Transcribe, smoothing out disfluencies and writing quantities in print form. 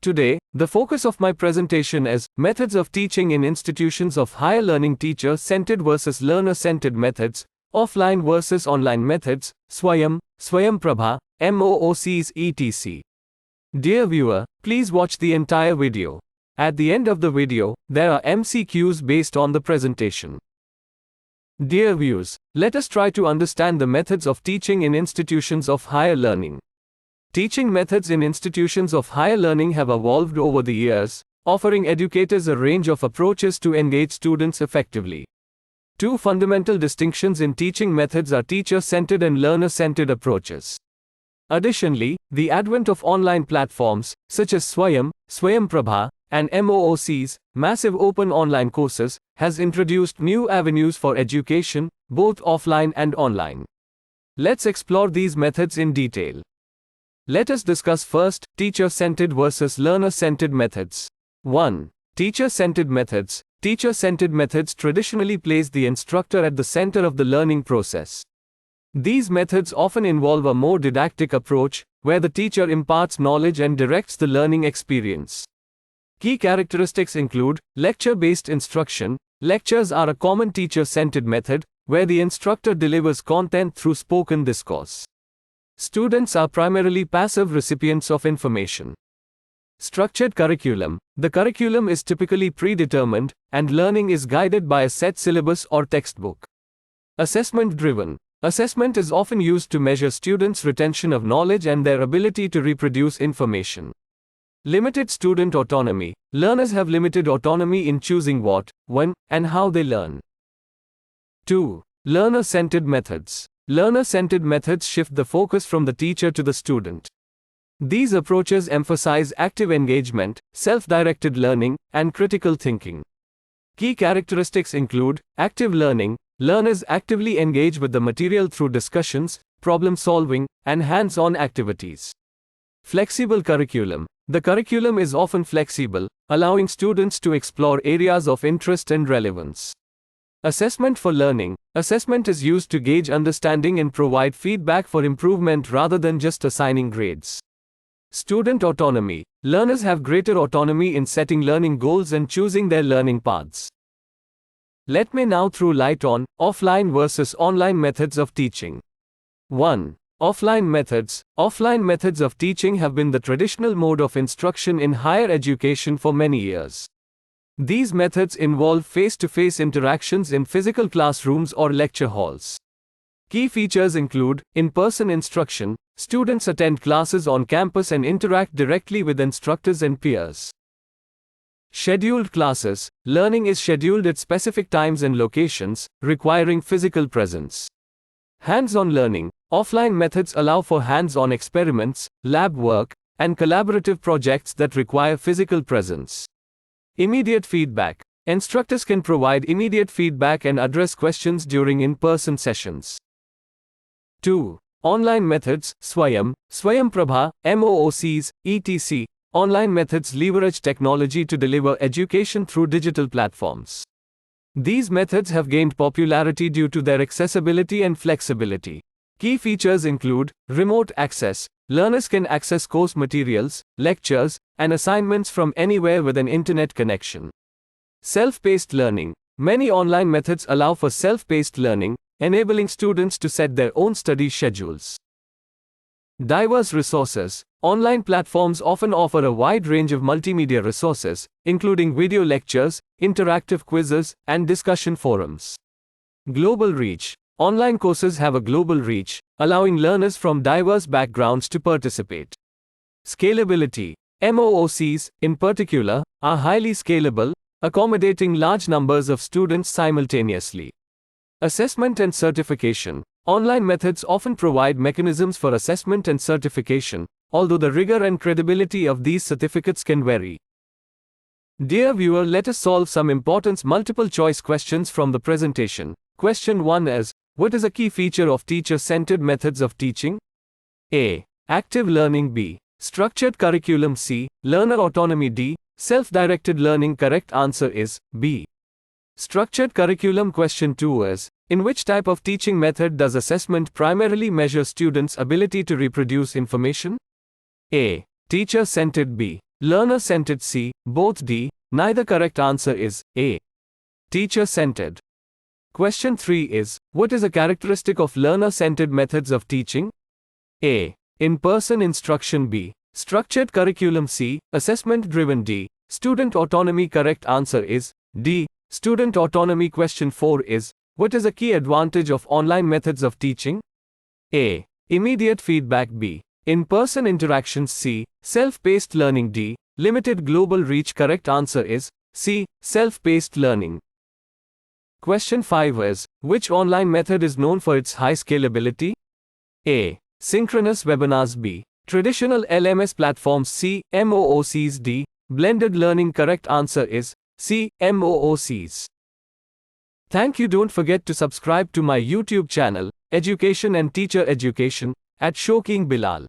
Today, the focus of my presentation is methods of teaching in institutions of higher learning, teacher-centered versus learner-centered methods, offline versus online methods, Swayam, Swayamprabha, MOOCs etc. Dear viewer, please watch the entire video. At the end of the video, there are MCQs based on the presentation. Dear viewers, let us try to understand the methods of teaching in institutions of higher learning. Teaching methods in institutions of higher learning have evolved over the years, offering educators a range of approaches to engage students effectively. Two fundamental distinctions in teaching methods are teacher-centered and learner-centered approaches. Additionally, the advent of online platforms, such as Swayam, Swayamprabha, and MOOCs, massive open online courses, has introduced new avenues for education, both offline and online. Let's explore these methods in detail. Let us discuss first, teacher-centered versus learner-centered methods. 1. Teacher-centered methods. Teacher-centered methods traditionally place the instructor at the center of the learning process. These methods often involve a more didactic approach, where the teacher imparts knowledge and directs the learning experience. Key characteristics include lecture-based instruction. Lectures are a common teacher-centered method, where the instructor delivers content through spoken discourse. Students are primarily passive recipients of information. Structured curriculum. The curriculum is typically predetermined, and learning is guided by a set syllabus or textbook. Assessment-driven. Assessment is often used to measure students' retention of knowledge and their ability to reproduce information. Limited student autonomy. Learners have limited autonomy in choosing what, when, and how they learn. 2. Learner-centered methods. Learner-centered methods shift the focus from the teacher to the student. These approaches emphasize active engagement, self-directed learning, and critical thinking. Key characteristics include active learning. Learners actively engage with the material through discussions, problem-solving, and hands-on activities. Flexible curriculum. The curriculum is often flexible, allowing students to explore areas of interest and relevance. Assessment for learning. Assessment is used to gauge understanding and provide feedback for improvement rather than just assigning grades. Student autonomy. Learners have greater autonomy in setting learning goals and choosing their learning paths. Let me now throw light on offline versus online methods of teaching. 1. Offline methods. Offline methods of teaching have been the traditional mode of instruction in higher education for many years. These methods involve face-to-face interactions in physical classrooms or lecture halls. Key features include in-person instruction. Students attend classes on campus and interact directly with instructors and peers. Scheduled classes. Learning is scheduled at specific times and locations, requiring physical presence. Hands-on learning. Offline methods allow for hands-on experiments, lab work, and collaborative projects that require physical presence. Immediate feedback. Instructors can provide immediate feedback and address questions during in-person sessions. 2. Online methods. Swayam, Swayamprabha, MOOCs, etc. Online methods leverage technology to deliver education through digital platforms. These methods have gained popularity due to their accessibility and flexibility. Key features include remote access. Learners can access course materials, lectures, and assignments from anywhere with an internet connection. Self-paced learning. Many online methods allow for self-paced learning, enabling students to set their own study schedules. Diverse resources. Online platforms often offer a wide range of multimedia resources, including video lectures, interactive quizzes, and discussion forums. Global reach. Online courses have a global reach, allowing learners from diverse backgrounds to participate. Scalability. MOOCs, in particular, are highly scalable, accommodating large numbers of students simultaneously. Assessment and certification. Online methods often provide mechanisms for assessment and certification, although the rigor and credibility of these certificates can vary. Dear viewer, let us solve some important multiple-choice questions from the presentation. Question 1 is, what is a key feature of teacher-centered methods of teaching? A. Active learning. B. Structured curriculum. C. Learner autonomy. D. Self-directed learning. Correct answer is B. Structured curriculum. Question 2 is, in which type of teaching method does assessment primarily measure students' ability to reproduce information? A. Teacher-centered. B. Learner-centered C, both D. Neither correct answer is A. Teacher-centered. Question 3 is, what is a characteristic of learner-centered methods of teaching? A. In-person instruction. B. Structured curriculum. C. Assessment-driven. D. Student autonomy. Correct answer is D. Student autonomy. Question 4 is, what is a key advantage of online methods of teaching? A. Immediate feedback. B. In-person interactions. C. Self-paced learning. D. Limited global reach. Correct answer is C. Self-paced learning. Question 5 is, which online method is known for its high scalability? A. Synchronous webinars. B. Traditional LMS platforms. C. MOOCs. D. Blended learning. Correct answer is C. MOOCs. Thank you. Don't forget to subscribe to my YouTube channel, Education and Teacher Education, at Shouking Bilal.